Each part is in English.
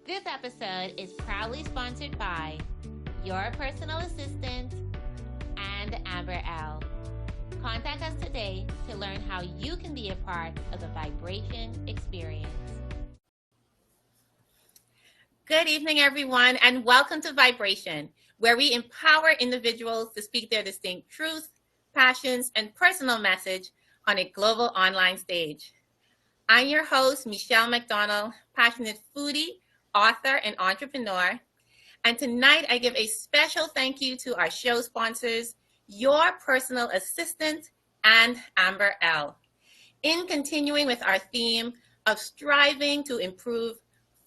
This episode is proudly sponsored by your personal assistant and Amber L. Contact us today to learn how you can be a part of the vibration experience. Good evening, everyone, and welcome to Vibration, where we empower individuals to speak their distinct truths, passions, and personal message on a global online stage. I'm your host, Michelle McDonald, passionate foodie, author, and entrepreneur. And tonight I give a special thank you to our show sponsors, your personal assistant and Amber L. In continuing with our theme of striving to improve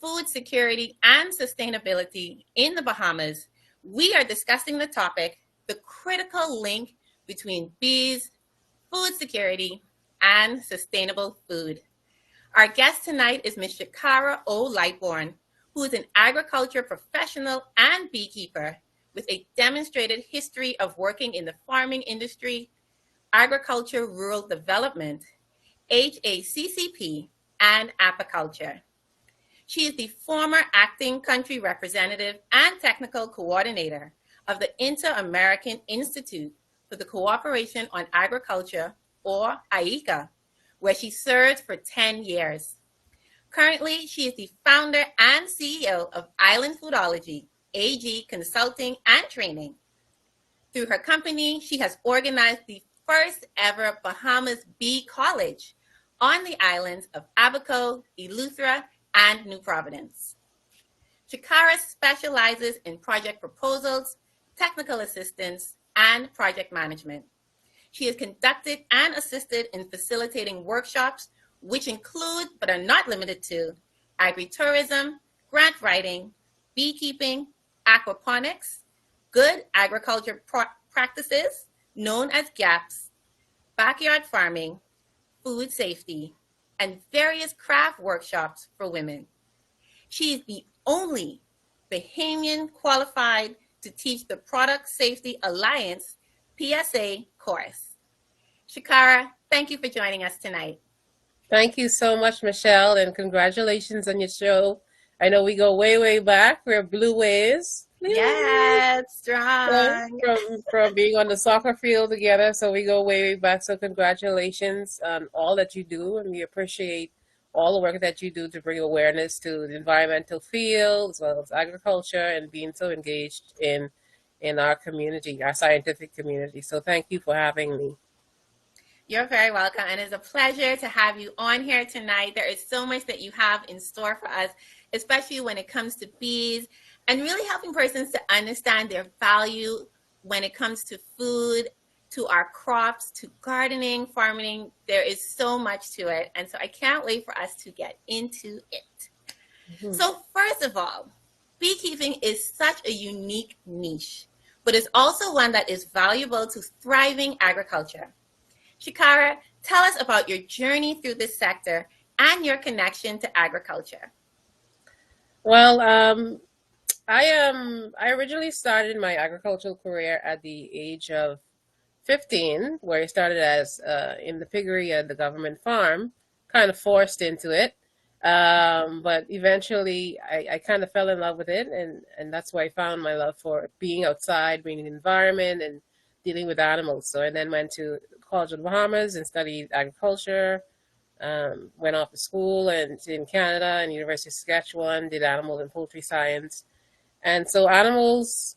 food security and sustainability in the Bahamas, we are discussing the topic, the critical link between bees, food security, and sustainable food. Our guest tonight is Ms. Shacara Lightbourne, who is an agriculture professional and beekeeper with a demonstrated history of working in the farming industry, agriculture rural development, HACCP, and apiculture. She is the former acting country representative and technical coordinator of the Inter-American Institute for the Cooperation on Agriculture, or IICA, where she served for 10 years. Currently, she is the founder and CEO of Island Foodology, AG Consulting and Training. Through her company, she has organized the first ever Bahamas Bee College on the islands of Abaco, Eleuthera, and New Providence. Shacara specializes in project proposals, technical assistance, and project management. She has conducted and assisted in facilitating workshops, which include, but are not limited to, agritourism, grant writing, beekeeping, aquaponics, good agriculture practices, known as GAPS, backyard farming, food safety, and various craft workshops for women. She is the only Bahamian qualified to teach the Product Safety Alliance PSA course. Shacara, thank you for joining us tonight. Thank you so much, Michelle, and congratulations on your show. I know we go way, way back. We're Blue Waves. Yes, strong. From being on the soccer field together, so we go way, way back. So congratulations on all that you do, and we appreciate all the work that you do to bring awareness to the environmental field as well as agriculture and being so engaged in our community, our scientific community. So thank you for having me. You're very welcome, and it's a pleasure to have you on here tonight. There is so much that you have in store for us, especially when it comes to bees and really helping persons to understand their value when it comes to food, to our crops, to gardening, farming. There is so much to it, and so I can't wait for us to get into it. Mm-hmm. So first of all, beekeeping is such a unique niche, but it's also one that is valuable to thriving agriculture. Shacara, tell us about your journey through this sector and your connection to agriculture. Well, I originally started my agricultural career at the age of 15, where I started as in the piggery at the government farm, kind of forced into it. But eventually I kind of fell in love with it, and that's where I found my love for being outside, being in the environment, and dealing with animals. So I then went to College of the Bahamas and studied agriculture, went off to school and in Canada and University of Saskatchewan, did animal and poultry science. And so animals,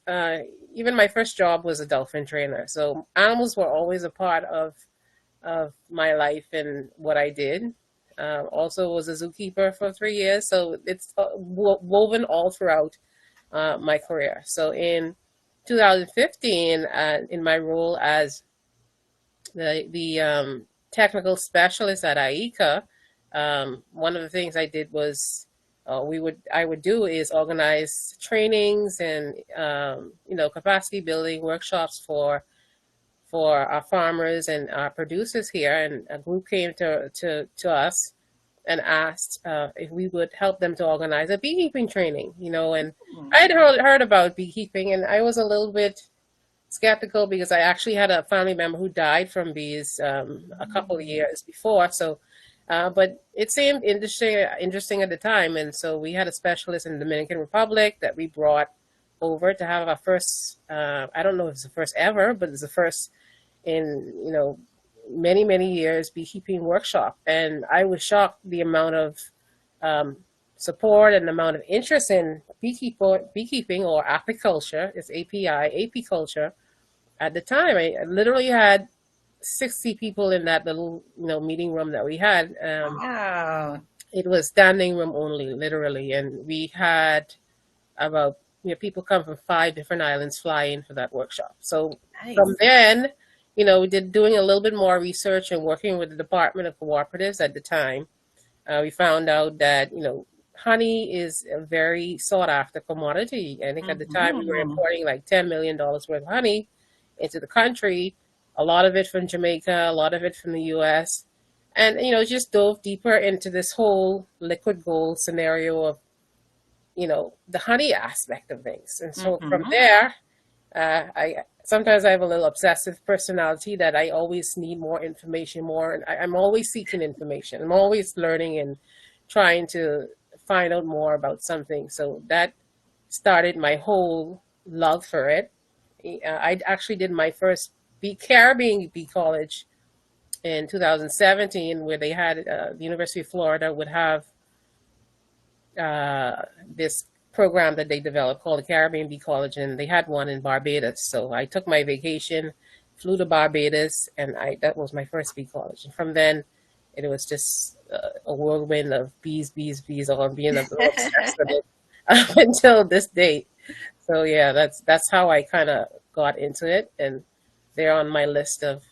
even my first job was a dolphin trainer. So animals were always a part of my life and what I did. Also was a zookeeper for 3 years. So it's woven all throughout my career. So in 2015, in my role as the technical specialist at IICA, one of the things I did was I would do is organize trainings and capacity building workshops for our farmers and our producers here. And a group came to us and asked if we would help them to organize a beekeeping training. And I had heard about beekeeping, and I was a little bit skeptical because I actually had a family member who died from bees a couple of years before. So But it seemed interesting at the time, and so we had a specialist in the Dominican Republic that we brought over to have our first. I don't know if it's the first ever, but it's the first in many years beekeeping workshop, and I was shocked the amount of um, support and the amount of interest in beekeeping or apiculture. It's apiculture. At the time, I literally had 60 people in that little meeting room that we had. Wow. It was standing room only, literally, and we had about people come from 5 different islands fly in for that workshop. So from Nice. then, we did doing a little bit more research and working with the Department of Cooperatives at the time. We found out that honey is a very sought after commodity. I think at the time we were Mhm. importing like $10 million worth of honey into the country, a lot of it from Jamaica, a lot of it from the US. And, just dove deeper into this whole liquid gold scenario of, the honey aspect of things. And so from Mhm. there, I sometimes I have a little obsessive personality that I always need more information, more, and I'm always seeking information. I'm always learning and trying to find out more about something. So that started my whole love for it. I actually did my first Caribbean Bee College in 2017, where they had the University of Florida would have this program that they developed called the Caribbean Bee College, and they had one in Barbados. So I took my vacation, flew to Barbados, and that was my first bee college. And from then, it was just a whirlwind of bees, all being a little obsessed with it up until this date. So yeah, that's how I kind of got into it, and they're on my list of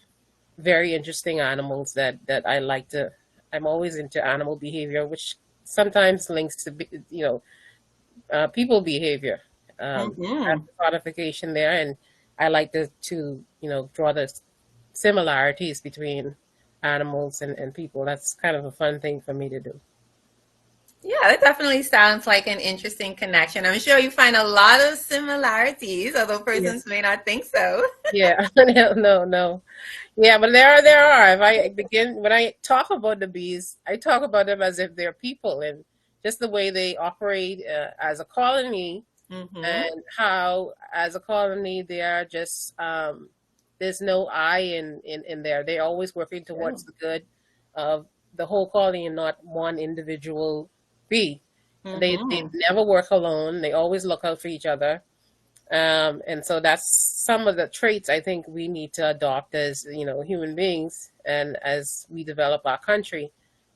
very interesting animals that I like to. I'm always into animal behavior, which sometimes links to people behavior. That's Mhm. the codification there, and I like to draw the similarities between animals and people. That's kind of a fun thing for me to do. Yeah, that definitely sounds like an interesting connection. I'm sure you find a lot of similarities, although persons Yes. may not think so. Yeah. No. Yeah, but there are. If I begin when I talk about the bees, I talk about them as if they're people, and just the way they operate as a colony, Hmm. and how as a colony they are just there's no I in there. They're always working towards True. the good of the whole colony and not one individual bee. They Hmm. never work alone. They always look out for each other. And so that's some of the traits I think we need to adopt as human beings, and as we develop our country,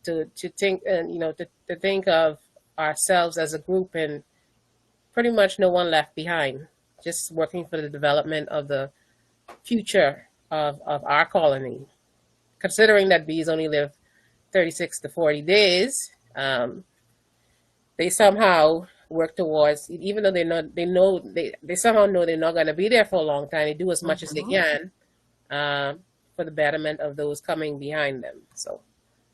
to think and to think of ourselves as a group, and pretty much no one left behind, just working for the development of the future of our colony. Considering that bees only live 36 to 40 days, they somehow work towards, even though they somehow know they're not going to be there for a long time, they do as much as they Hmm. can um, for the betterment of those coming behind them. So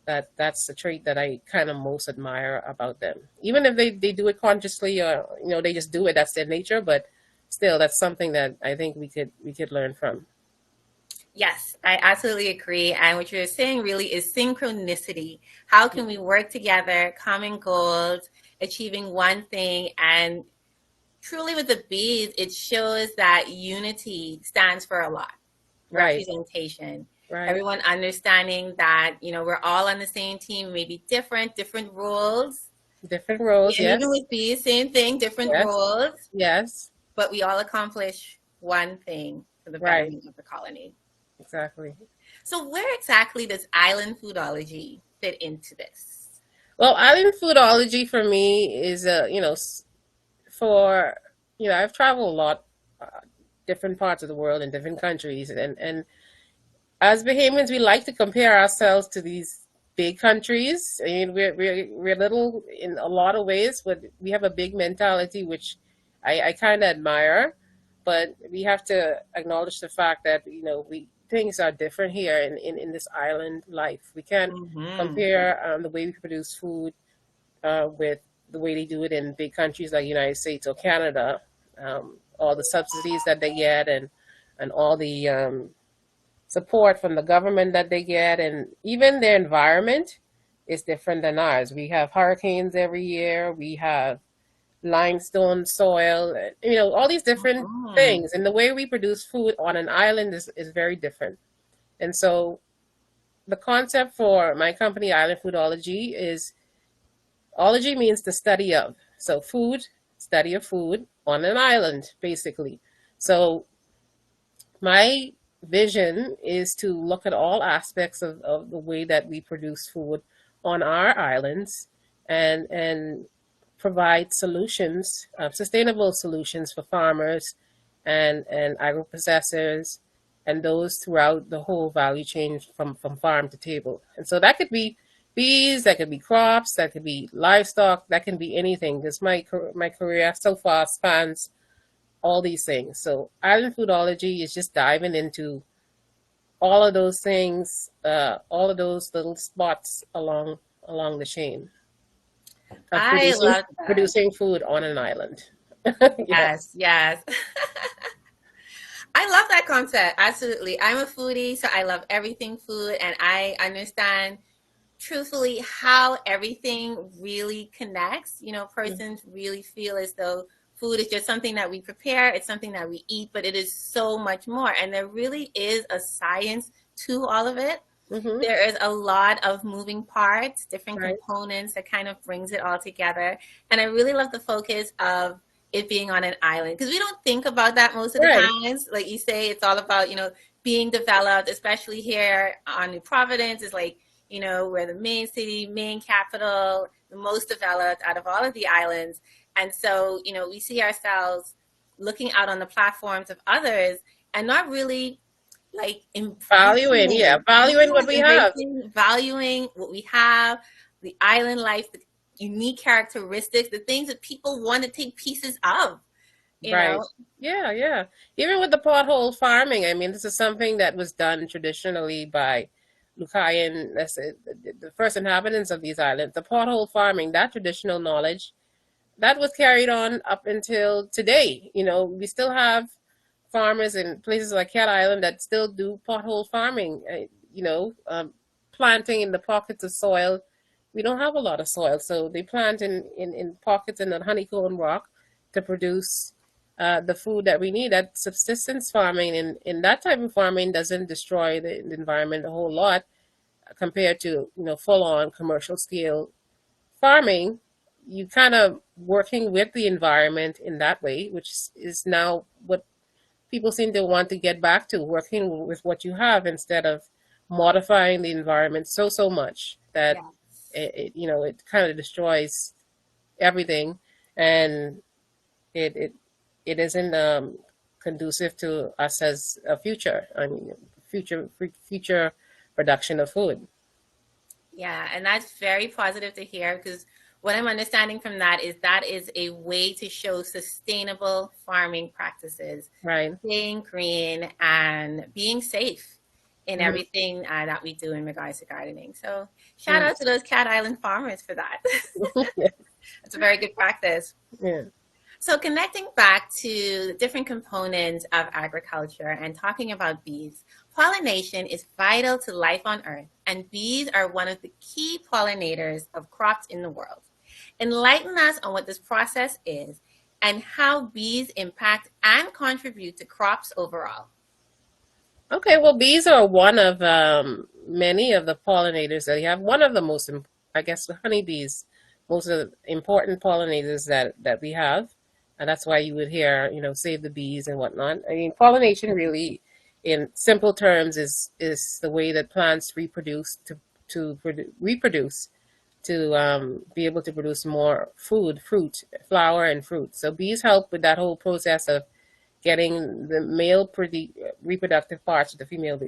that's the trait that I kind of most admire about them. Even if they do it consciously, or they just do it, that's their nature, but still that's something that I think we could learn from. Yes, I absolutely agree. And what you're saying really is synchronicity. How can we work together, common goals, achieving one thing? And truly, with the bees, it shows that unity stands for a lot. Right, Representation. right. Everyone understanding that, we're all on the same team, maybe different rules. Different roles, And even yes, with bees, same thing, different yes, rules, yes, but we all accomplish one thing for the right, betterment of the colony. exactly. So where exactly does island foodology fit into this? Well, island foodology for me is for I've traveled a lot, uh, different parts of the world in different countries, and as Bahamians, we like to compare ourselves to these big countries. I mean, we're little in a lot of ways, but we have a big mentality, which I kind of admire. But we have to acknowledge the fact that we things are different here in this island life. We can't Mm-hmm. compare the way we produce food with the way they do it in big countries like United States or Canada. All the subsidies that they get, and all the support from the government that they get, and even their environment. is different than ours. We have hurricanes every year. We have limestone soil, all these different Mm. things. And the way we produce food on an island is very different. And so the concept for my company, Island Foodology, is ology means the study of. So food, study of food on an island, basically. So my vision is to look at all aspects of the way that we produce food on our islands and provide solutions, sustainable solutions for farmers and agro-processors and those throughout the whole value chain from farm to table. And so that could be bees, that could be crops, that could be livestock, that can be anything, because my career so far spans all these things. So island foodology is just diving into all of those things, all of those little spots along the chain of I producing love that. producing food on an island. Yes, Yes. yes. I love that concept. Absolutely. I'm a foodie, so I love everything food, and I understand truthfully how everything really connects. Persons really feel as though food is just something that we prepare, it's something that we eat, but it is so much more. And there really is a science to all of it. Mm-hmm. There is a lot of moving parts, different Right. components that kind of brings it all together. And I really love the focus of it being on an island because we don't think about that most of the Right. times. Like you say, it's all about, being developed, especially here on New Providence is like, we're the main city, main capital, the most developed out of all of the islands. And so, we see ourselves looking out on the platforms of others and not really like Valuing, yeah, embracing, valuing what yeah, we have. embracing, valuing what we have, the island life, the unique characteristics, the things that people want to take pieces of, you Right. know? Yeah, yeah. Even with the pothole farming, I mean, this is something that was done traditionally by Lucayan, that's it, the first inhabitants of these islands. The pothole farming, that traditional knowledge, that was carried on up until today. We still have farmers in places like Cat Island that still do pothole farming, planting in the pockets of soil. We don't have a lot of soil, so they plant in pockets in the honeycomb rock to produce the food that we need. That subsistence farming and that type of farming doesn't destroy the environment a whole lot compared to full on commercial scale farming. You kind of working with the environment in that way, which is now what people seem to want to get back to, working with what you have instead of modifying the environment so much that Yes. it kind of destroys everything, and it it isn't conducive to us as a future. I mean, future production of food. Yeah, and that's very positive to hear because what I'm understanding from that is a way to show sustainable farming practices, Right. staying green and being safe in Hmm. everything that we do in regards to gardening. So shout Yeah. out to those Cat Island farmers for that. Yeah. It's a very good practice. Yeah. So connecting back to the different components of agriculture and talking about bees, pollination is vital to life on Earth, and bees are one of the key pollinators of crops in the world. Enlighten us on what this process is and how bees impact and contribute to crops overall. Okay, well, bees are one of many of the pollinators that you have. One of the most, I guess, the honeybees, most of the important pollinators that we have, and that's why you would hear, save the bees and whatnot. I mean, pollination really, in simple terms, is the way that plants reproduce to reproduce to be able to produce more food, fruit, flower, and fruit. So bees help with that whole process of getting the male reproductive parts of the female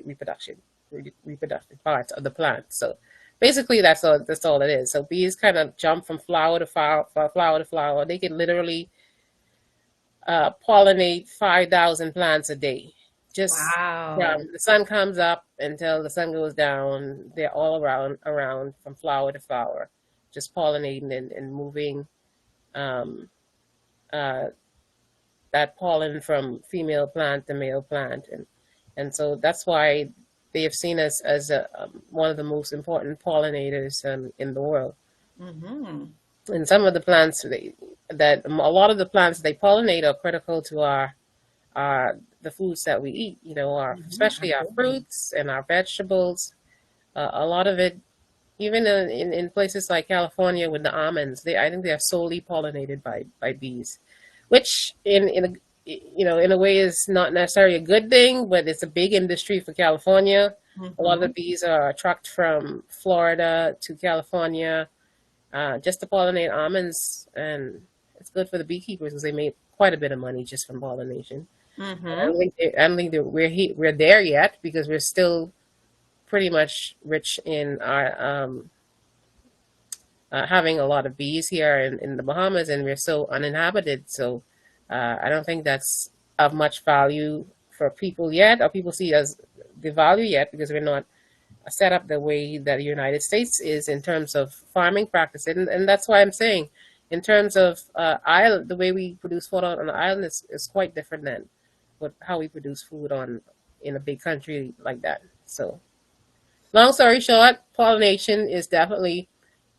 reproductive parts of the plant. So basically, that's all it is. So bees kind of jump from flower to flower, flower to flower. They can literally pollinate 5,000 plants a day. Just Wow. from the sun comes up until the sun goes down, they're all around from flower to flower, just pollinating and moving um, uh, that pollen from female plant to male plant, and so that's why they have seen us as one of the most important pollinators in the world. Mm-hmm. And some of the plants that a lot of the plants they pollinate are critical to our the foods that we eat. Mm-hmm. Especially our Absolutely. fruits and our vegetables. A lot of it, even in places like California with the almonds, I think they are solely pollinated by bees, which in a way is not necessarily a good thing, but it's a big industry for California. A lot of the Mm-hmm. bees are trucked from Florida to California just to pollinate almonds, and it's good for the beekeepers because they make quite a bit of money just from pollination. Mm-hmm. I don't think that we're there yet because we're still pretty much rich in our having a lot of bees here in the Bahamas, and we're so uninhabited. So I don't think that's of much value for people yet, or people see as the value yet, because we're not set up the way that the United States is in terms of farming practices, and that's why I'm saying, in terms of island, the way we produce food on the island is quite different than how we produce food on in a big country like that. So. Long story short, pollination is definitely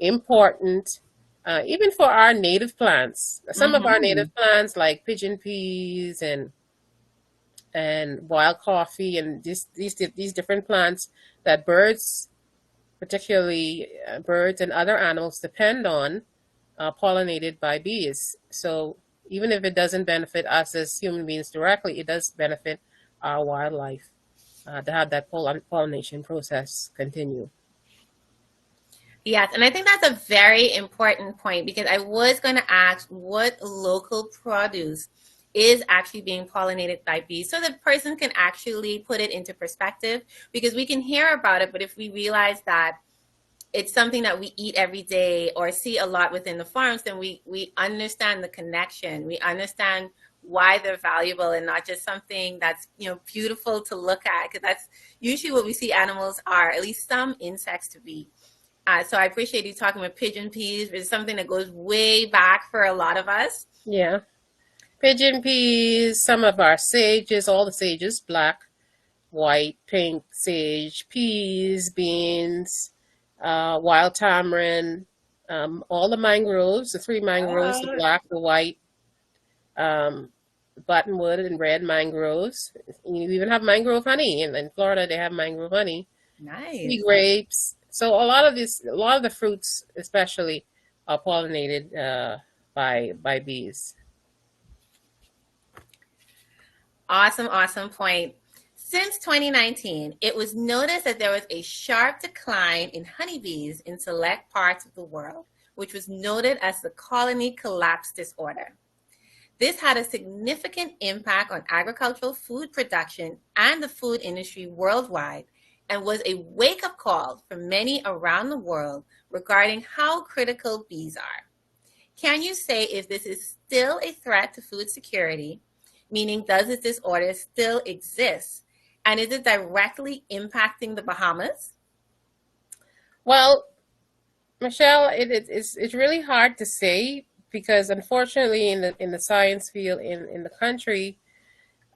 important, even for our native plants. Some of our Mm-hmm. native plants, like pigeon peas and wild coffee, and these different plants that birds, particularly birds and other animals, depend on, pollinated by bees. So even if it doesn't benefit us as human beings directly, it does benefit our wildlife to have that pollination process continue. Yes, and I think that's a very important point because I was going to ask what local produce is actually being pollinated by bees so the person can actually put it into perspective because we can hear about it, but if we realize that it's something that we eat every day or see a lot within the farms, then we understand the connection. We understand why they're valuable and not just something that's beautiful to look at because that's usually what we see animals are, at least some insects to be. So I appreciate you talking about pigeon peas. It's something that goes way back for a lot of us. Yeah. Pigeon peas, some of our sages, all the sages, black, white, pink sage, peas, beans, wild tamarind, all the mangroves, the three mangroves, the Oh, black, the white, um, buttonwood, and red mangroves. You even have mangrove honey. In Florida, they have mangrove honey. Sea nice. grapes. So a lot of the fruits, especially, are pollinated by bees. Awesome, awesome point. Since 2019, it was noticed that there was a sharp decline in honeybees in select parts of the world, which was noted as the colony collapse disorder. This had a significant impact on agricultural food production and the food industry worldwide and was a wake up call for many around the world regarding how critical bees are. Can you say if this is still a threat to food security, meaning does this disorder still exist? And is it directly impacting the Bahamas? Well, Michelle, it's really hard to say because unfortunately in the science field in the country,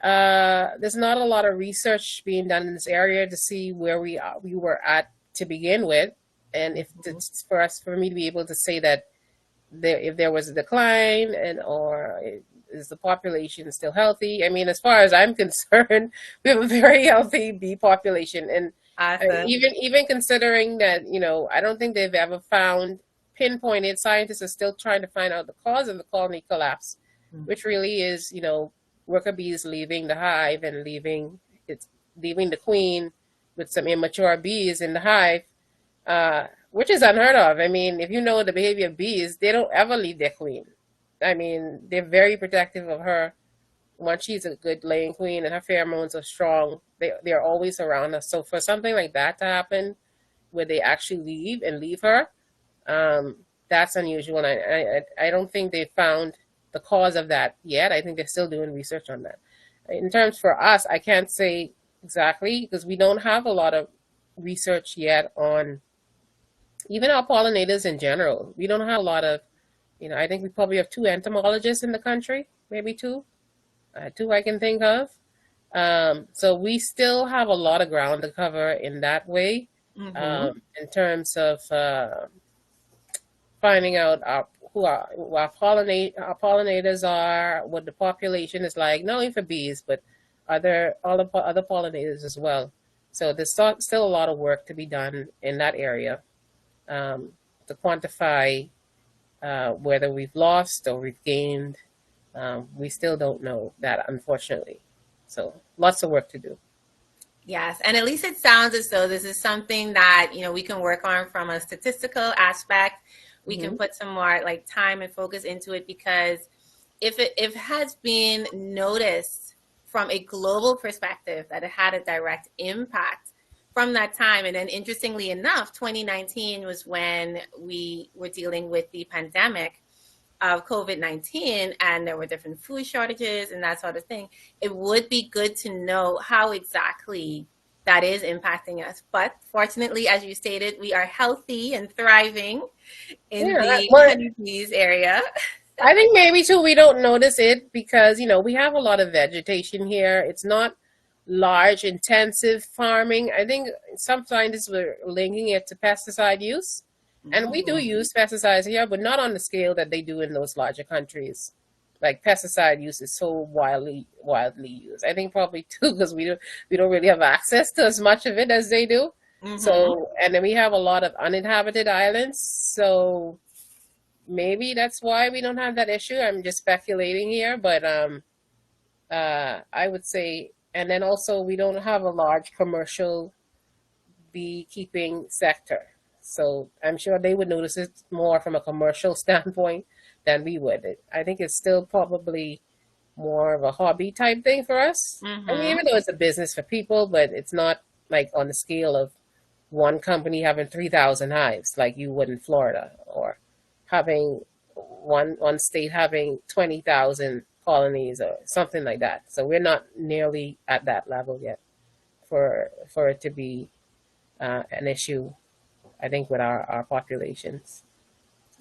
there's not a lot of research being done in this area to see where we were at to begin with, and if Mhm. it's for me to be able to say that if there was a decline or is the population still healthy? I mean, as far as I'm concerned, we have a very healthy bee population, and Awesome. even considering that, I don't think they've ever found pinpointed. Scientists are still trying to find out the cause of the colony collapse, which really is, worker bees leaving the hive and leaving the queen with some immature bees in the hive, which is unheard of. I mean, if you know the behavior of bees, they don't ever leave their queen. I mean, they're very protective of her. Once she's a good laying queen and her pheromones are strong, they're always around her. So for something like that to happen, where they actually leave her, that's unusual. And I don't think they found the cause of that yet. I think they're still doing research on that. In terms for us, I can't say exactly because we don't have a lot of research yet on even our pollinators in general. We don't have a lot of, I think we probably have two entomologists in the country, maybe two I can think of. So we still have a lot of ground to cover in that way, Mm-hmm. in terms of finding out who our pollinators are, what the population is like, not only for bees, but other pollinators as well. So there's still a lot of work to be done in that area, um, to quantify whether we've lost or we've gained. We still don't know that, unfortunately. So lots of work to do. Yes, and at least it sounds as though this is something that, we can work on from a statistical aspect. We can Hmm. put some more like time and focus into it, because if it has been noticed from a global perspective that it had a direct impact from that time. And then interestingly enough, 2019 was when we were dealing with the pandemic of COVID-19, and there were different food shortages and that sort of thing. It would be good to know how exactly that is impacting us. But fortunately, as you stated, we are healthy and thriving in Yeah, the well, honeybees area. I think maybe too we don't notice it because we have a lot of vegetation here. It's not large, intensive farming. I think some scientists were linking it to pesticide use, and we do Mm. use pesticides here, but not on the scale that they do in those larger countries. Like pesticide use is so widely used. I think probably too because we don't really have access to as much of it as they do. Mm-hmm. So, and then we have a lot of uninhabited islands. So maybe that's why we don't have that issue. I'm just speculating here, but I would say, and then also we don't have a large commercial beekeeping sector, so I'm sure they would notice it more from a commercial standpoint than we would. I think it's still probably more of a hobby type thing for us. I mean, Mm-hmm. even though it's a business for people, but it's not like on the scale of one company having 3,000 hives like you would in Florida, or having one state having 20,000 colonies or something like that. So we're not nearly at that level yet for it to be an issue, I think, with our populations.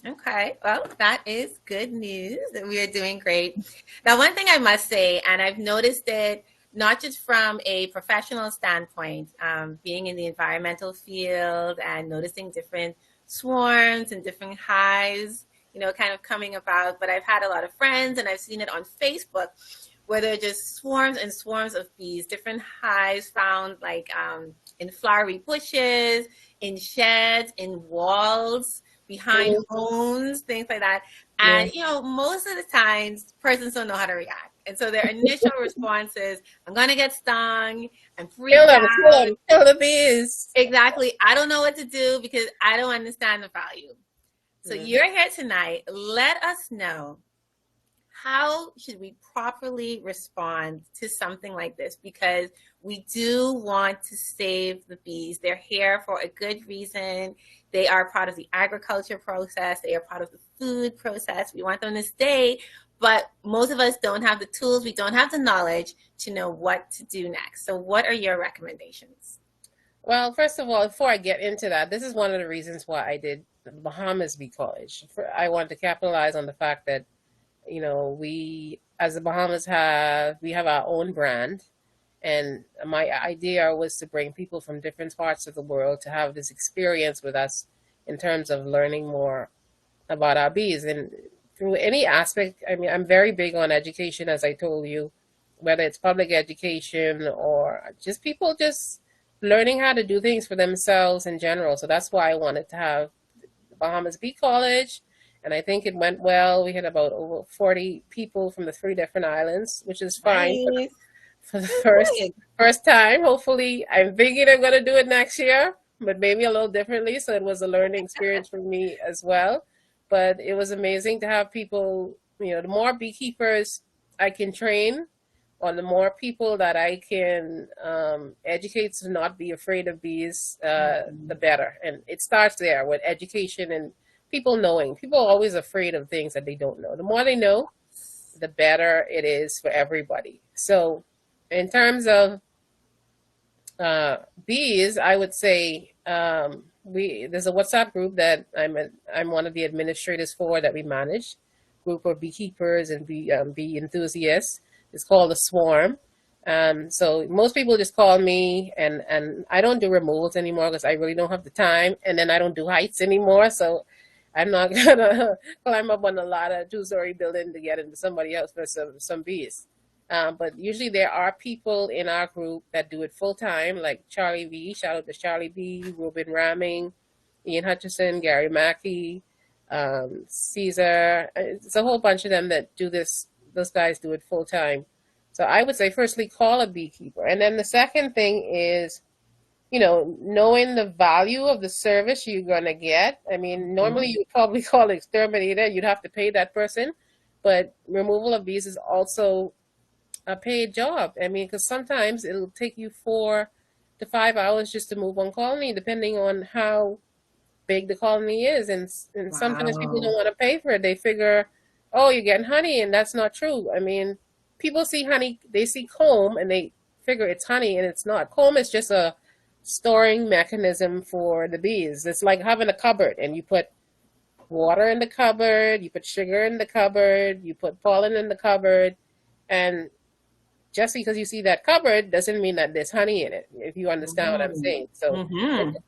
Okay, well, that is good news that we are doing great. Now, one thing I must say, and I've noticed it not just from a professional standpoint, being in the environmental field and noticing different swarms and different hives, kind of coming about, but I've had a lot of friends and I've seen it on Facebook where there are just swarms and swarms of bees, different hives found like in flowery bushes, in sheds, in walls, behind Mm, homes, things like that. yeah. And most of the times persons don't know how to react. And so their initial response is, I'm gonna get stung, I'm Kill freaked them, kill out. them, kill the bees. Exactly. I don't know what to do because I don't understand the value. So Yeah. you're here tonight. Let us know, how should we properly respond to something like this? Because we do want to save the bees. They're here for a good reason. They are part of the agriculture process. They are part of the food process. We want them to stay, but most of us don't have the tools. We don't have the knowledge to know what to do next. So what are your recommendations? Well, first of all, before I get into that, this is one of the reasons why I did the Bahamas Bee College. I wanted to capitalize on the fact that we, as the Bahamas, we have our own brand, and my idea was to bring people from different parts of the world to have this experience with us in terms of learning more about our bees, and through any aspect. I mean, I'm very big on education, as I told you, whether it's public education or just people just learning how to do things for themselves in general. So that's why I wanted to have Bahamas Bee College, and I think it went well. We had about over 40 people from the three different islands, which is fine Nice. for the first time. Hopefully, I'm thinking I'm going to do it next year, but maybe a little differently. So it was a learning experience for me as well. But it was amazing to have people. The more beekeepers I can train, or the more people that I can educate to not be afraid of bees, the better. And it starts there with education and people knowing. People are always afraid of things that they don't know. The more they know, the better it is for everybody. So, in terms of bees, I would say there's a WhatsApp group that I'm one of the administrators for, that we manage, group of beekeepers and bee enthusiasts. It's called the Swarm, So most people just call me, and I don't do removals anymore because I really don't have the time. And then I don't do heights anymore. So I'm not gonna climb up on a ladder, two-story building to get into somebody else for some bees. But usually there are people in our group that do it full time, like Charlie V. Shout out to Charlie B, Ruben Ramming, Ian Hutchison, Gary Mackey, Caesar. It's a whole bunch of them that do this. Those guys do it full time. So I would say, firstly, call a beekeeper. And then the second thing is, knowing the value of the service you're going to get. I mean, normally you'd probably call an exterminator. You'd have to pay that person. But removal of bees is also a paid job. I mean, because sometimes it'll take you 4 to 5 hours just to move one colony, depending on how big the colony is. And sometimes people don't want to pay for it. They figure, oh, you're getting honey, and that's not true. I mean, people see honey, they see comb, and they figure it's honey, and it's not. Comb is just a storing mechanism for the bees. It's like having a cupboard, and you put water in the cupboard, you put sugar in the cupboard, you put pollen in the cupboard, and just because you see that cupboard doesn't mean that there's honey in it, if you understand what I'm saying. So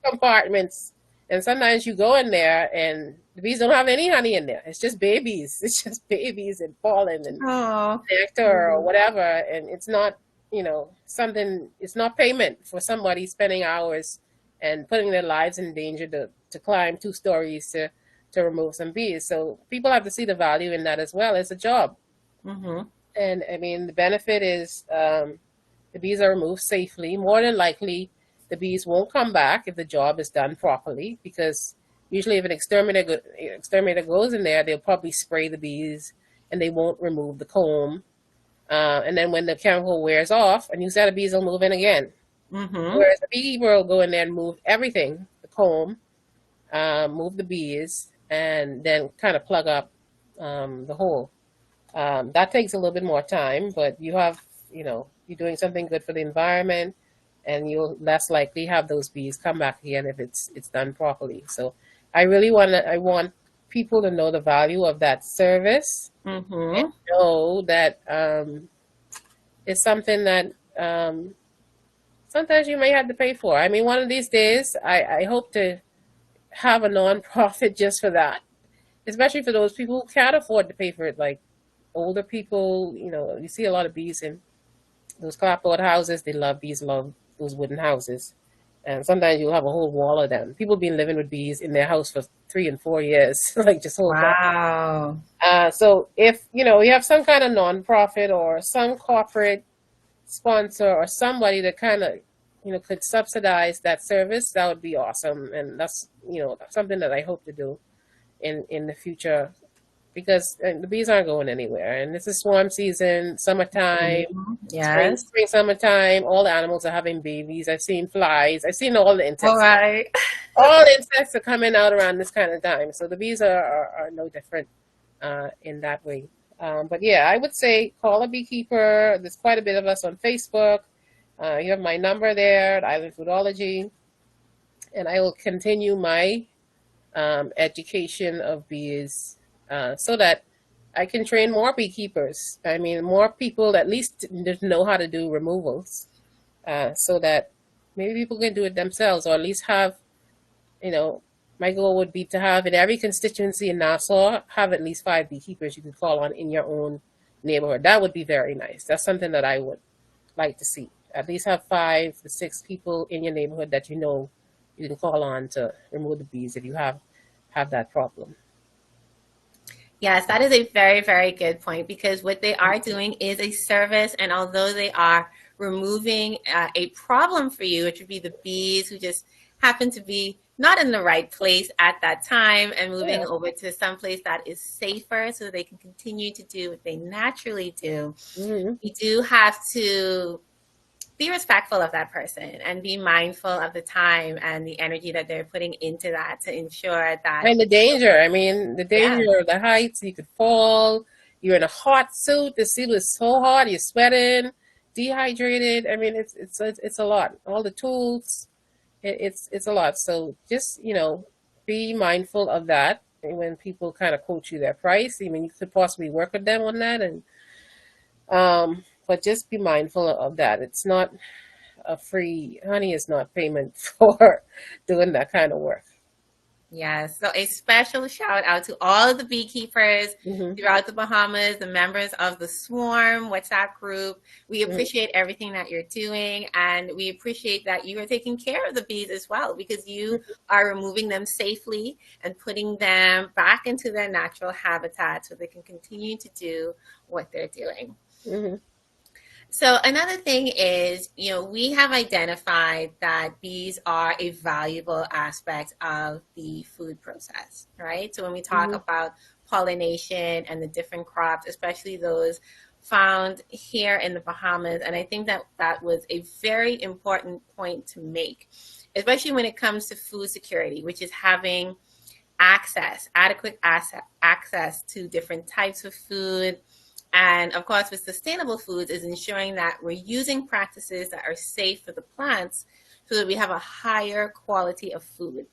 compartments, and sometimes you go in there and the bees don't have any honey in there. It's just babies. It's just babies and pollen and nectar or whatever. And it's not, something, it's not payment for somebody spending hours and putting their lives in danger to climb 2 stories to remove some bees. So people have to see the value in that as well. It's a job. And I mean, the benefit is the bees are removed safely. More than likely, the bees won't come back if the job is done properly, because usually if an exterminator goes in there, they'll probably spray the bees and they won't remove the comb. And then when the chemical wears off, a new set of bees will move in again. Whereas the beekeeper will go in there and move everything, the comb, move the bees, and then kind of plug up the hole. That takes a little bit more time, but you have, you're doing something good for the environment, and you'll less likely have those bees come back again if it's done properly. So I want people to know the value of that service, and know that it's something that sometimes you may have to pay for. I mean, one of these days, I hope to have a nonprofit just for that, especially for those people who can't afford to pay for it, like older people. You see a lot of bees in those clapboard houses. They love bees, love those wooden houses. And sometimes you'll have a whole wall of them. People been living with bees in their house for 3 and 4 years, like just whole. Wow. So if, you have some kind of nonprofit or some corporate sponsor or somebody that kind of, could subsidize that service, that would be awesome. And that's, something that I hope to do in the future, because the bees aren't going anywhere. And this is swarm season, summertime, spring, summertime. All the animals are having babies. I've seen flies. I've seen all the insects. All right. All the insects are coming out around this kind of time. So the bees are no different in that way. But yeah, I would say call a beekeeper. There's quite a bit of us on Facebook. You have my number there at Island Foodology. And I will continue my education of bees so that I can train more beekeepers. I mean, more people at least know how to do removals, so that maybe people can do it themselves, or at least have, my goal would be to have in every constituency in Nassau, have at least 5 beekeepers you can call on in your own neighborhood. That would be very nice. That's something that I would like to see. At least have 5 to 6 people in your neighborhood that you can call on to remove the bees if you have that problem. Yes, that is a very, very good point, because what they are doing is a service. And although they are removing a problem for you, which would be the bees who just happen to be not in the right place at that time, and moving over to some place that is safer so they can continue to do what they naturally do, you do have to be respectful of that person and be mindful of the time and the energy that they're putting into that to ensure that. And the danger. I mean, the danger of the heights. You could fall. You're in a hot suit. The suit is so hot. You're sweating, dehydrated. I mean, it's a lot. All the tools. It's a lot. So just, be mindful of that. And when people kind of quote you their price, I mean, you could possibly work with them on that. And But just be mindful of that. It's not a free, honey is not payment for doing that kind of work. Yes. So a special shout out to all of the beekeepers Hmm. throughout the Bahamas, the members of the Swarm WhatsApp group. We appreciate everything that you're doing, and we appreciate that you are taking care of the bees as well, because you are removing them safely and putting them back into their natural habitat so they can continue to do what they're doing. Hmm. So another thing is, we have identified that bees are a valuable aspect of the food process, right? So when we talk Hmm. about pollination and the different crops, especially those found here in the Bahamas, and I think that that was a very important point to make, especially when it comes to food security, which is having adequate access to different types of food. And of course, with sustainable foods, is ensuring that we're using practices that are safe for the plants so that we have a higher quality of food.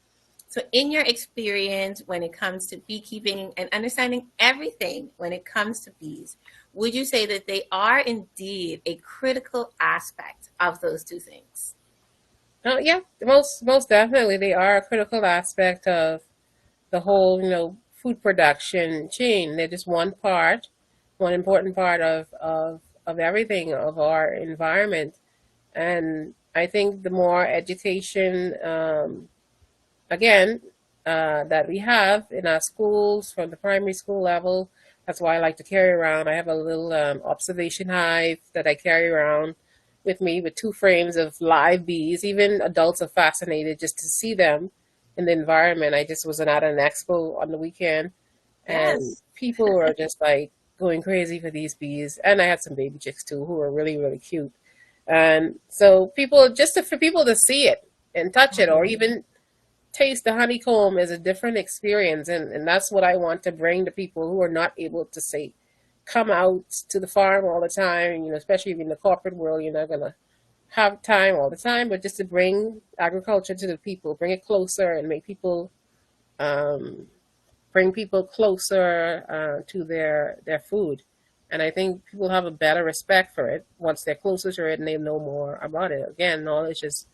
So, in your experience when it comes to beekeeping and understanding everything when it comes to bees, would you say that they are indeed a critical aspect of those two things? Oh yeah, most definitely they are a critical aspect of the whole, food production chain. They're just one part, one important part of everything of our environment. And I think the more education, again, that we have in our schools from the primary school level, that's why I like to carry around. I have a little observation hive that I carry around with me with two frames of live bees. Even adults are fascinated just to see them in the environment. I just was at an expo on the weekend, and Yes. people were just like going crazy for these bees. And I had some baby chicks too who were really, really cute. And so for people to see it and touch it, or Mhm. even taste the honeycomb, is a different experience. And that's what I want to bring to people who are not able to say, come out to the farm all the time, especially in the corporate world, you're not going to have time all the time, but just to bring agriculture to the people, bring it closer and make people, um, bring people closer to their food. And I think people have a better respect for it once they're closer to it and they know more about it. Again, knowledge is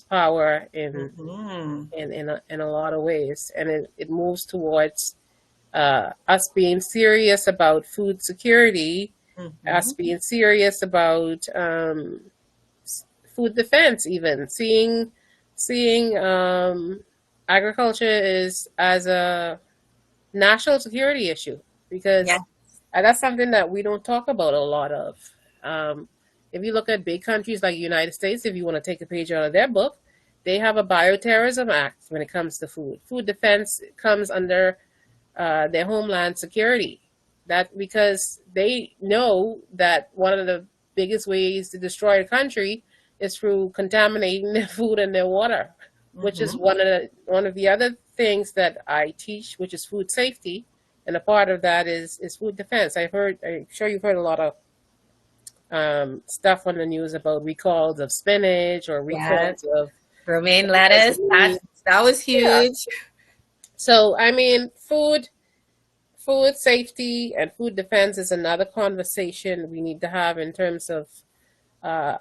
power Mhm. in a lot of ways, and it moves towards us being serious about food security, us Mhm. being serious about food defense, even seeing agriculture is as a national security issue, Yeah. because that's something that we don't talk about a lot of. Um, if you look at big countries like the United States, if you want to take a page out of their book, they have a bioterrorism act when it comes to food. Food defense comes under their homeland security. That because they know that one of the biggest ways to destroy a country is through contaminating their food and their water, which is Mhm. one of the other things that I teach, which is food safety, and a part of that is food defense. I'm sure you've heard a lot of stuff on the news about recalls of spinach or Yes. recalls of Romaine lettuce. sesame. That was Yeah. huge. So I mean, food safety and food defense is another conversation we need to have in terms of uh,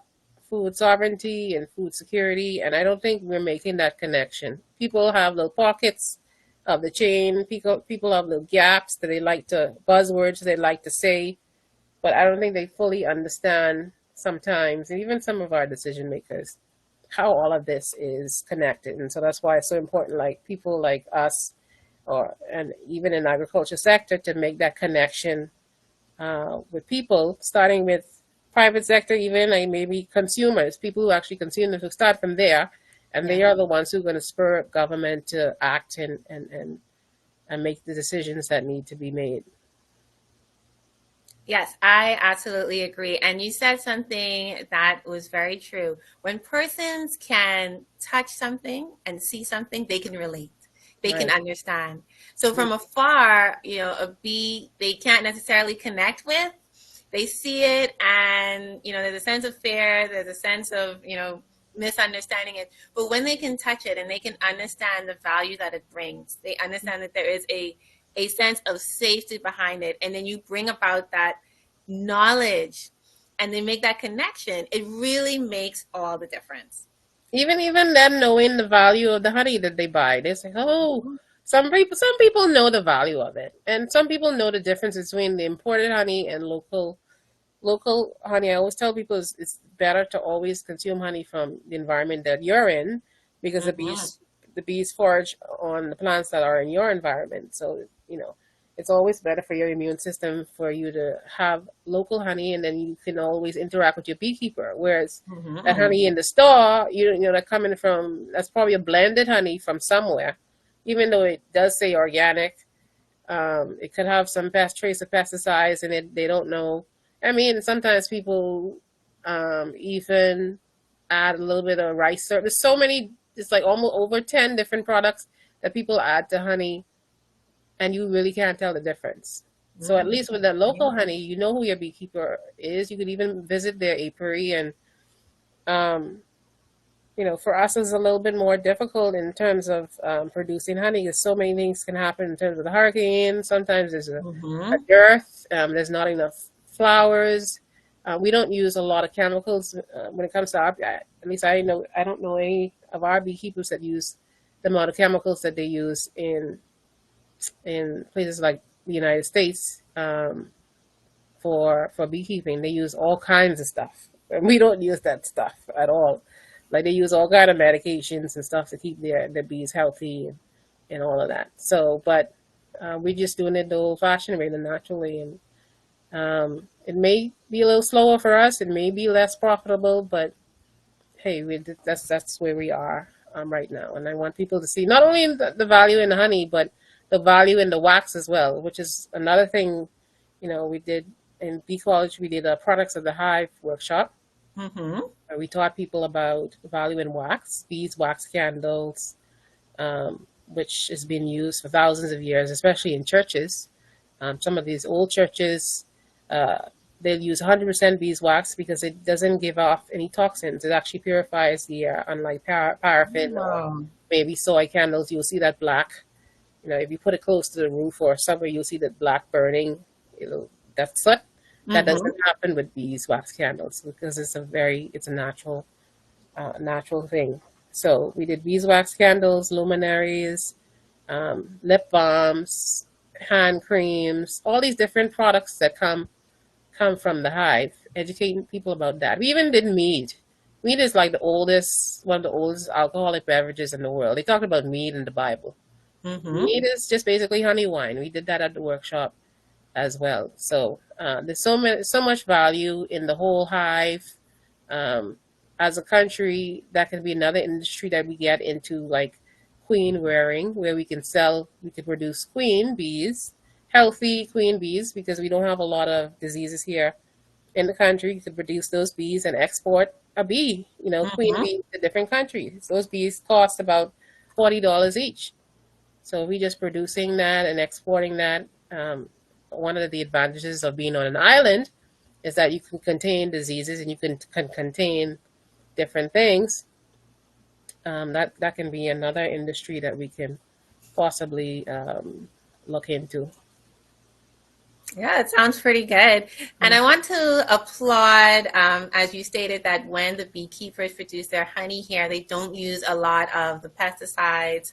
food sovereignty and food security. And I don't think we're making that connection. People have little pockets of the chain. People have little gaps that they like to buzzwords they like to say, but I don't think they fully understand sometimes, and even some of our decision makers, how all of this is connected. And so that's why it's so important, like people like us, or and even in the agriculture sector, to make that connection with people, starting with private sector, even like maybe consumers, people who actually consume them, to start from there, and Yeah. they are the ones who are going to spur government to act and make the decisions that need to be made. Yes, I absolutely agree. And you said something that was very true. When persons can touch something and see something, they can relate. They can Right. understand. So from afar, a bee they can't necessarily connect with. They see it and, there's a sense of fear, there's a sense of, misunderstanding it. But when they can touch it and they can understand the value that it brings, they understand that there is a sense of safety behind it. And then you bring about that knowledge and they make that connection, it really makes all the difference. Even them knowing the value of the honey that they buy, they say, "Oh, some people know the value of it, and some people know the difference between the imported honey and local honey." I always tell people it's better to always consume honey from the environment that you're in, because Mm-hmm. the bees forage on the plants that are in your environment. So, it's always better for your immune system for you to have local honey, and then you can always interact with your beekeeper. Whereas that Mm-hmm. honey in the store, they're coming from, that's probably a blended honey from somewhere, even though it does say organic. It could have some trace of pesticides in it. They don't know. I mean, sometimes people even add a little bit of rice syrup. There's so many, it's like almost over 10 different products that people add to honey, and you really can't tell the difference. So at least with the local honey, you know who your beekeeper is. You could even visit their apiary, and um, for us, it's a little bit more difficult in terms of producing honey, because so many things can happen in terms of the hurricane. Sometimes there's a Mm-hmm. dearth, there's not enough flowers. We don't use a lot of chemicals when it comes to at least I don't know any of our beekeepers that use the amount of chemicals that they use in places like the United States for beekeeping. They use all kinds of stuff, and we don't use that stuff at all. Like, they use all kind of medications and stuff to keep their bees healthy, and all of that. So, but we're just doing it the old-fashioned way, the natural way, and it may be a little slower for us. It may be less profitable, but hey, that's where we are right now. And I want people to see not only the value in the honey, but the value in the wax as well, which is another thing. We did in Bee College. We did a products of the hive workshop. Mm-hmm. We taught people about value in wax, beeswax candles, which has been used for thousands of years, especially in churches. Some of these old churches, uh, they'll use 100% beeswax because it doesn't give off any toxins. It actually purifies the air, unlike paraffin or Wow. maybe soy candles. You'll see that black. If you put it close to the roof or somewhere, you'll see that black burning. That's soot. That Mm-hmm. doesn't happen with beeswax candles because it's a natural thing. So we did beeswax candles, luminaries, lip balms, hand creams, all these different products that come from the hive, educating people about that. We even did mead. Mead is like one of the oldest alcoholic beverages in the world. They talked about mead in the Bible. Mm-hmm. Mead is just basically honey wine. We did that at the workshop as well. So there's so much value in the whole hive. Um, as a country, that can be another industry that we get into, like queen rearing, where we can produce queen bees, healthy queen bees, because we don't have a lot of diseases here in the country. You could produce those bees and export a bee, queen Mm-hmm. bees to different countries. Those bees cost about $40 each. So we just producing that and exporting that. One of the advantages of being on an island is that you can contain diseases, and you can contain different things. That can be another industry that we can possibly look into. Yeah, it sounds pretty good. And I want to applaud, as you stated, that when the beekeepers produce their honey here, they don't use a lot of the pesticides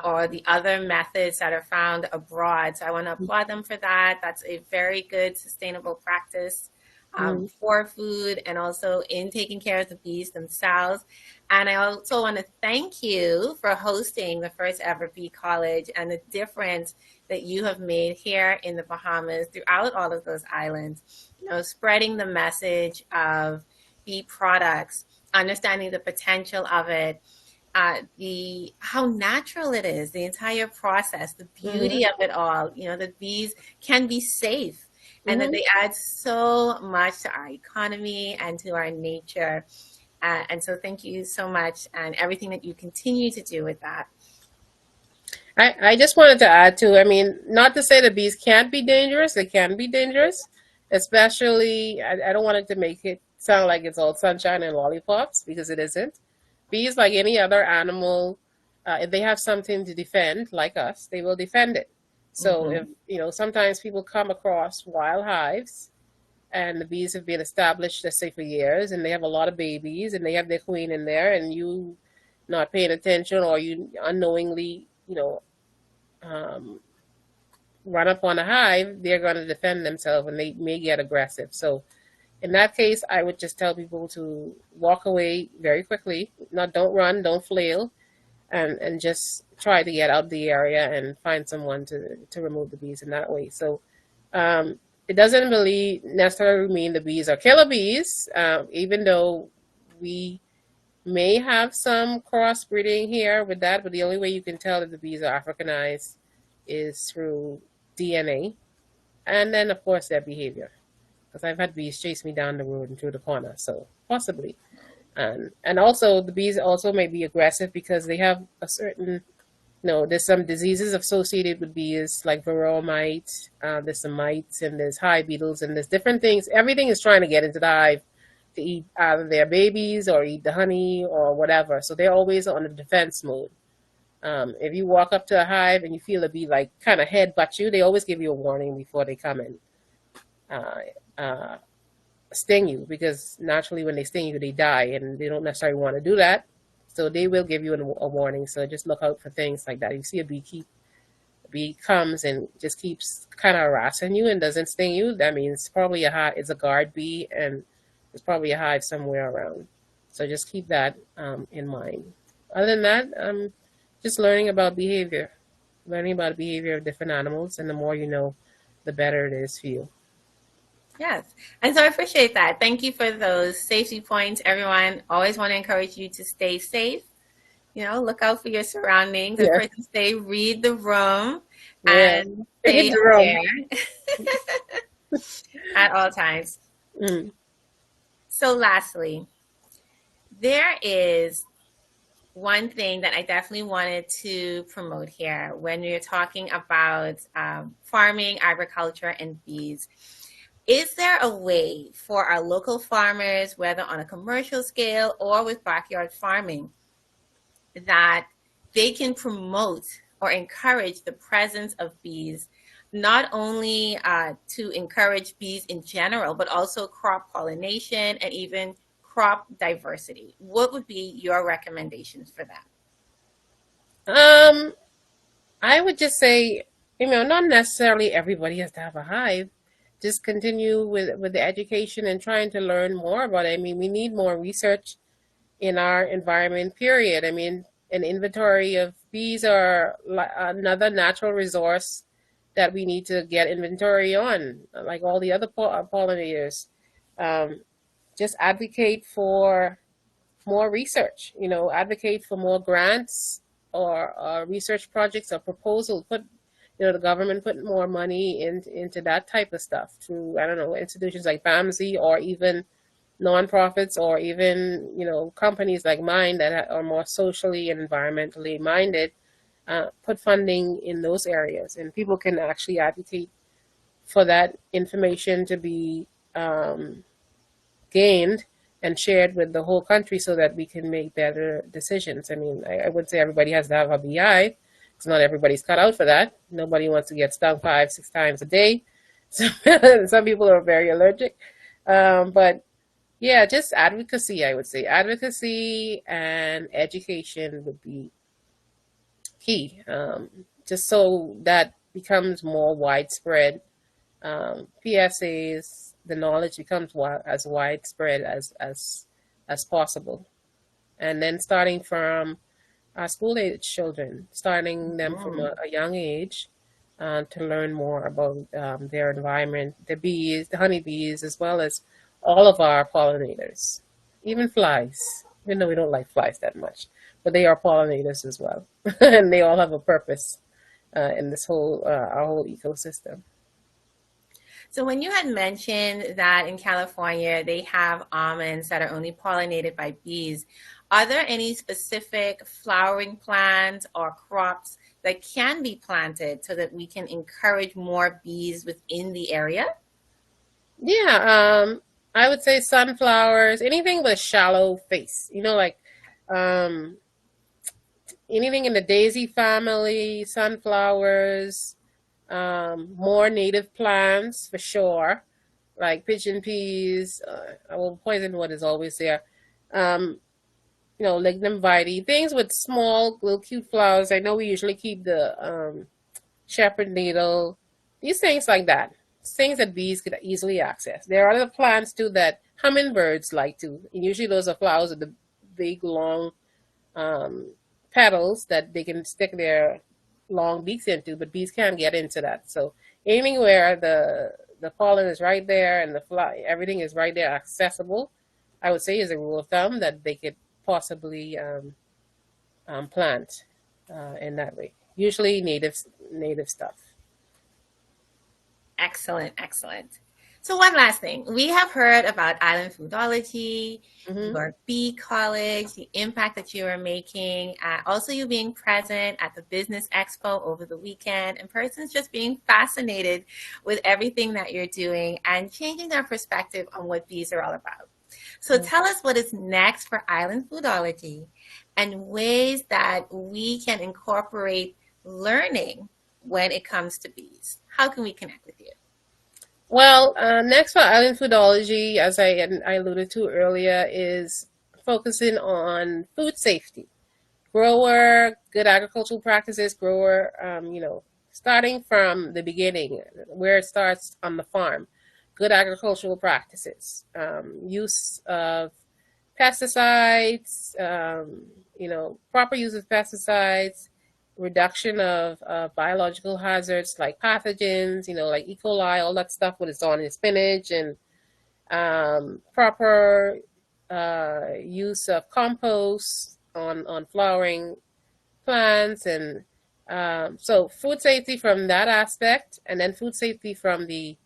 or the other methods that are found abroad. So I want to applaud them for that. That's a very good sustainable practice Mm. for food and also in taking care of the bees themselves. And I also want to thank you for hosting the first ever Bee College and the difference that you have made here in the Bahamas throughout all of those islands, spreading the message of bee products, understanding the potential of it, the how natural it is, the entire process, the Hmm. beauty of it all. The bees can be safe, and that Hmm. they add so much to our economy and to our nature. And so, thank you so much, and everything that you continue to do with that. I just wanted to add too. I mean, not to say that bees can't be dangerous. They can be dangerous, especially. I don't want it to make it sound like it's all sunshine and lollipops, because it isn't. Bees, like any other animal, if they have something to defend, like us, they will defend it. So if Mm-hmm. sometimes people come across wild hives, and the bees have been established, let's say, for years, and they have a lot of babies, and they have their queen in there, and you not paying attention, or you unknowingly, um, run up on a hive, they're going to defend themselves, and they may get aggressive. So in that case, I would just tell people to walk away very quickly. Not don't run, don't flail, and just try to get out the area and find someone to remove the bees in that way. So it doesn't really necessarily mean the bees are killer bees, even though we may have some crossbreeding here with that, but the only way you can tell if the bees are Africanized is through DNA, and then of course their behavior. Because I've had bees chase me down the road and through the corner, so possibly. And also the bees also may be aggressive because they have a certain, there's some diseases associated with bees like varroa mite, there's some mites, and there's hive beetles, and there's different things. Everything is trying to get into the hive to eat either their babies or eat the honey or whatever. So they're always on a defense mode. If you walk up to a hive and you feel a bee like kind of headbutt you, they always give you a warning before they come in. Sting you, because naturally when they sting you they die, and they don't necessarily want to do that, so they will give you a warning. So just look out for things like that. If you see a bee comes and just keeps kind of harassing you and doesn't sting you, that means probably it's a guard bee, and there's probably a hive somewhere around. So just keep that in mind. Other than that, just learning about the behavior of different animals, and the more you know, the better it is for you. Yes. And so I appreciate that. Thank you for those safety points, everyone. Always want to encourage you to stay safe. Look out for your surroundings. As persons say, read the room and stay aware at all times. Mm. So lastly, there is one thing that I definitely wanted to promote here when we're talking about farming, agriculture, and bees. Is there a way for our local farmers, whether on a commercial scale or with backyard farming, that they can promote or encourage the presence of bees, not only to encourage bees in general, but also crop pollination and even crop diversity? What would be your recommendations for that? I would just say, not necessarily everybody has to have a hive. Just continue with the education and trying to learn more about it. We need more research in our environment, period. An inventory of bees are another natural resource that we need to get inventory on, like all the other pollinators. Just advocate for more research, advocate for more grants or research projects or proposals. Put the government put more money into that type of stuff through, I don't know, institutions like Bahamas Bee, or even nonprofits, or even, companies like mine that are more socially and environmentally minded. Put funding in those areas, and people can actually advocate for that information to be gained and shared with the whole country so that we can make better decisions. I would say everybody has to have a beehive. Because not everybody's cut out for that. Nobody wants to get stung 5-6 times a day. Some people are very allergic. But yeah, just advocacy, I would say. Advocacy and education would be key. Just so that becomes more widespread. PSAs, the knowledge becomes as widespread as possible. And then starting from school-age children, starting them from a young age to learn more about their environment, the bees, the honeybees, as well as all of our pollinators, even flies, even though we don't like flies that much, but they are pollinators as well, and they all have a purpose in this our whole ecosystem. So when you had mentioned that in California they have almonds that are only pollinated by bees, are there any specific flowering plants or crops that can be planted so that we can encourage more bees within the area? Yeah, I would say sunflowers, anything with a shallow face, anything in the daisy family, sunflowers, more native plants for sure, like pigeon peas, well, poison wood is always there. Um, lignum vitae, things with small, little cute flowers. I know we usually keep the shepherd needle, these things like that. Things that bees could easily access. There are other plants too that hummingbirds like to. And usually those are flowers with the big, long um, petals that they can stick their long beaks into, but bees can't get into that. So aiming where the pollen is right there and the fly, everything is right there accessible, I would say is a rule of thumb that they could possibly plant in that way. Usually native stuff. Excellent, excellent. So one last thing. We have heard about Island Foodology, Mm-hmm. your bee college, the impact that you are making, also you being present at the Business Expo over the weekend, and persons just being fascinated with everything that you're doing and changing their perspective on what bees are all about. So tell us what is next for Island Foodology and ways that we can incorporate learning when it comes to bees. How can we connect with you? Well, next for Island Foodology, as I alluded to earlier, is focusing on food safety, grower, good agricultural practices, grower, starting from the beginning, where it starts on the farm, good agricultural practices, use of pesticides, proper use of pesticides, reduction of biological hazards like pathogens, like E. coli, all that stuff when it's on in spinach, and proper use of compost on flowering plants, and so food safety from that aspect, and then food safety from the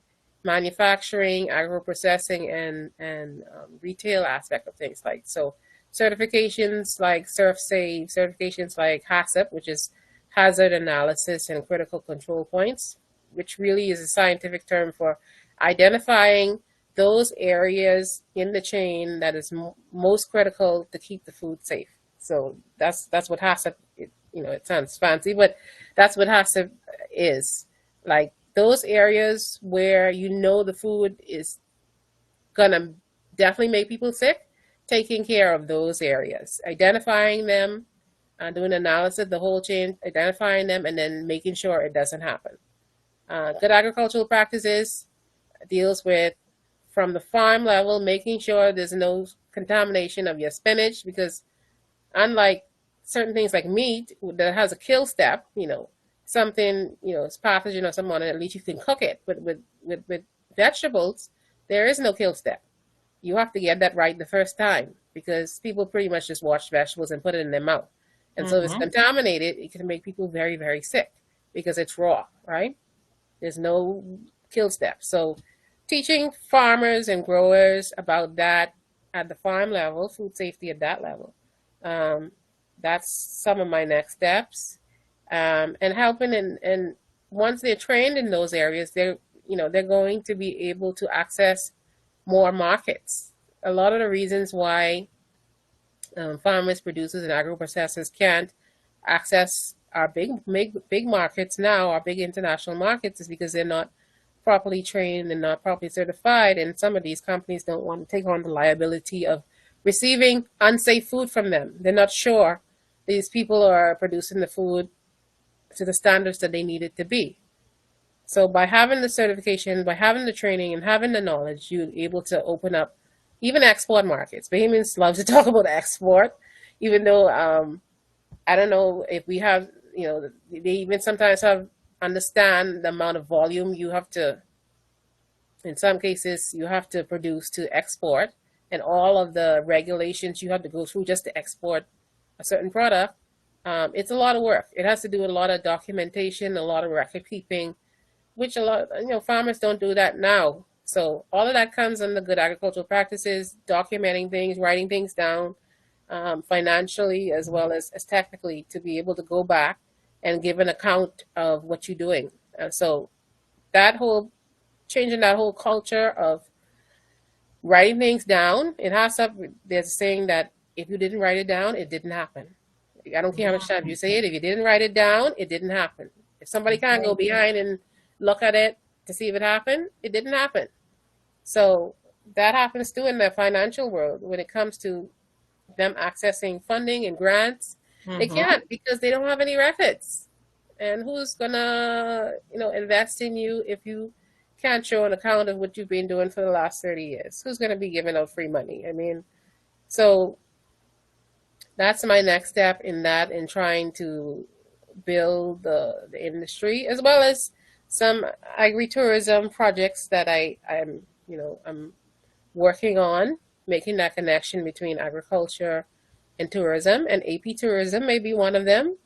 manufacturing, agro-processing, and retail aspect of things, like so certifications like SurfSafe, certifications like HACCP, which is hazard analysis and critical control points, which really is a scientific term for identifying those areas in the chain that is most critical to keep the food safe. So that's what HACCP, it sounds fancy, but that's what HACCP is. Like those areas where the food is gonna definitely make people sick, taking care of those areas, identifying them, doing analysis of the whole chain, identifying them, and then making sure it doesn't happen. Good agricultural practices deals with from the farm level, making sure there's no contamination of your spinach, because unlike certain things like meat that has a kill step, something, it's pathogen or something, at least you can cook it. But with vegetables, there is no kill step. You have to get that right the first time, because people pretty much just wash vegetables and put it in their mouth. And so if it's contaminated, it can make people very, very sick because it's raw, right? There's no kill step. So teaching farmers and growers about that at the farm level, food safety at that level. That's some of my next steps. And helping, and once they're trained in those areas, they're going to be able to access more markets. A lot of the reasons why farmers, producers, and agro-processors can't access our big markets now, our big international markets, is because they're not properly trained and not properly certified. And some of these companies don't want to take on the liability of receiving unsafe food from them. They're not sure these people are producing the food to the standards that they need it to be. So by having the certification, by having the training, and having the knowledge, you're able to open up even export markets. Bahamians love to talk about export, even though I don't know if we have, they even sometimes understand the amount of volume you have to, in some cases, you have to produce to export, and all of the regulations you have to go through just to export a certain product. It's a lot of work. It has to do with a lot of documentation, a lot of record keeping, which a lot, farmers don't do that now. So all of that comes under good agricultural practices, documenting things, writing things down, financially as well as technically, to be able to go back and give an account of what you're doing. So changing that whole culture of writing things down, there's a saying that if you didn't write it down, it didn't happen. I don't care how much time you say it. If you didn't write it down, it didn't happen. If somebody can't go behind and look at it to see if it happened, it didn't happen. So that happens too in the financial world when it comes to them accessing funding and grants. They Mm-hmm. can't because they don't have any records. And who's gonna, invest in you if you can't show an account of what you've been doing for the last 30 years? Who's gonna be giving out free money? I mean, so that's my next step in that, in trying to build the industry, as well as some agritourism projects that I'm working on, making that connection between agriculture and tourism, and AP tourism may be one of them,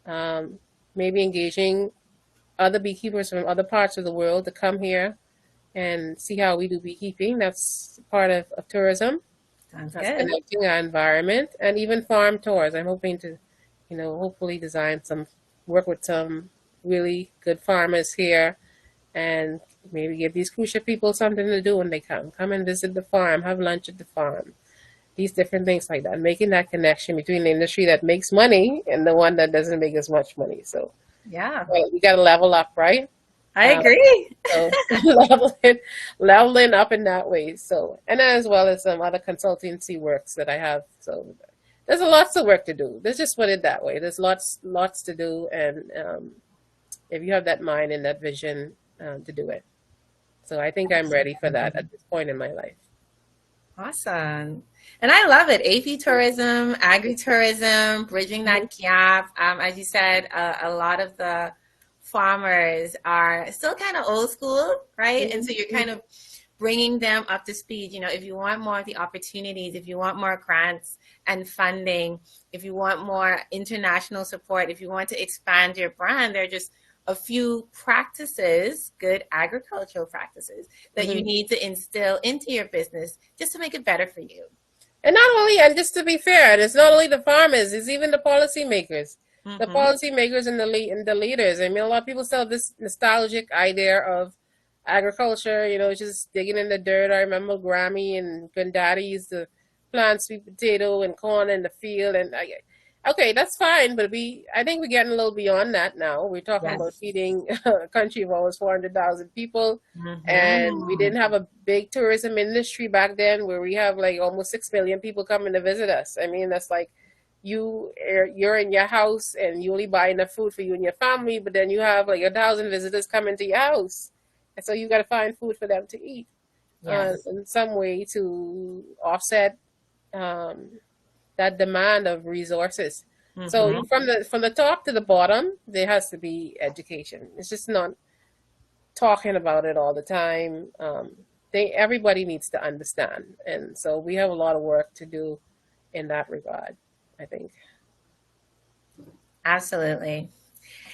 um, maybe engaging other beekeepers from other parts of the world to come here and see how we do beekeeping. That's part of tourism. Sounds That's good. connecting our environment, and even farm tours. I'm hoping to, hopefully work with some really good farmers here, and maybe give these crucial people something to do when they come. Come and visit the farm, have lunch at the farm. These different things like that, making that connection between the industry that makes money and the one that doesn't make as much money. So, Yeah, well, we got to level up, right? I Um, agree. so leveling up in that way. So, and then as well as some other consultancy works that I have. So there's a lots of work to do. Let's just put it that way. There's lots to do, and if you have that mind and that vision to do it. So I think I'm ready for that at this point in my life. Awesome. And I love it. AP tourism, agritourism, bridging Mhm. that gap. As you said, a lot of the farmers are still kind of old school, right? And so you're Mhm. kind of bringing them up to speed. You know, if you want more of the opportunities, if you want more grants and funding, if you want more international support, if you want to expand your brand, there are just a few practices, good agricultural practices, that you Mhm. need to instill into your business just to make it better for you. And not only, and just to be fair, it's not only the farmers, it's even the policymakers. The Mm-hmm. policymakers and the leaders. I mean, a lot of people still have this nostalgic idea of agriculture, just digging in the dirt. I remember Grammy and Granddaddy used to plant sweet potato and corn in the field, and okay, that's fine, but I think we're getting a little beyond that now. We're talking about Yes. feeding a country of almost 400,000 people, and we Mm-hmm. didn't have a big tourism industry back then where we have like almost 6 million people coming to visit us. I mean, that's like you're in your house and you only buy enough food for you and your family, but then you have like 1,000 visitors coming to your house, and so you got to find food for them to eat Yes. in some way to offset um, that demand of resources. So Mm-hmm. from the top to the bottom, there has to be education. It's just not talking about it all the time. Everybody needs to understand, and so we have a lot of work to do in that regard, I think. Absolutely.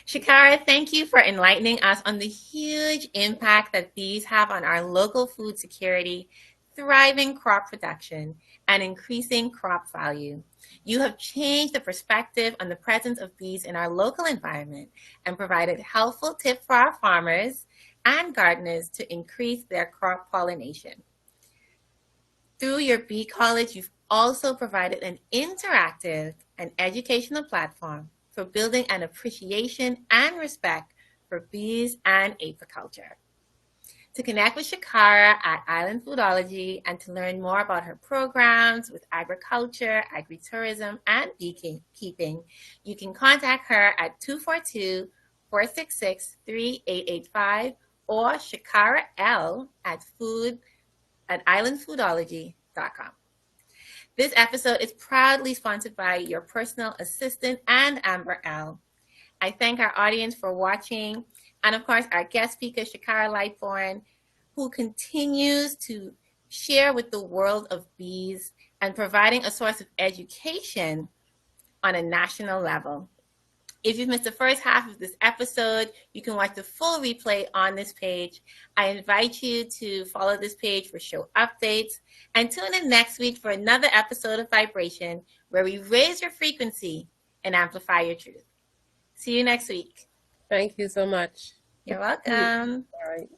Shakara, thank you for enlightening us on the huge impact that bees have on our local food security, thriving crop production, and increasing crop value. You have changed the perspective on the presence of bees in our local environment and provided helpful tips for our farmers and gardeners to increase their crop pollination. Through your Bee College, you've also provided an interactive and educational platform for building an appreciation and respect for bees and apiculture. To connect with Shakara at Island Foodology and to learn more about her programs with agriculture, agritourism, and beekeeping, you can contact her at 242-466-3885 or Shakara L at islandfoodology.com. This episode is proudly sponsored by your personal assistant and Amber L. I thank our audience for watching, and of course, our guest speaker, Shacara Lightbourne, who continues to share with the world of bees and providing a source of education on a national level. If you've missed the first half of this episode, you can watch the full replay on this page. I invite you to follow this page for show updates and tune in next week for another episode of Vibration where we raise your frequency and amplify your truth. See you next week. Thank you so much. You're All welcome. right.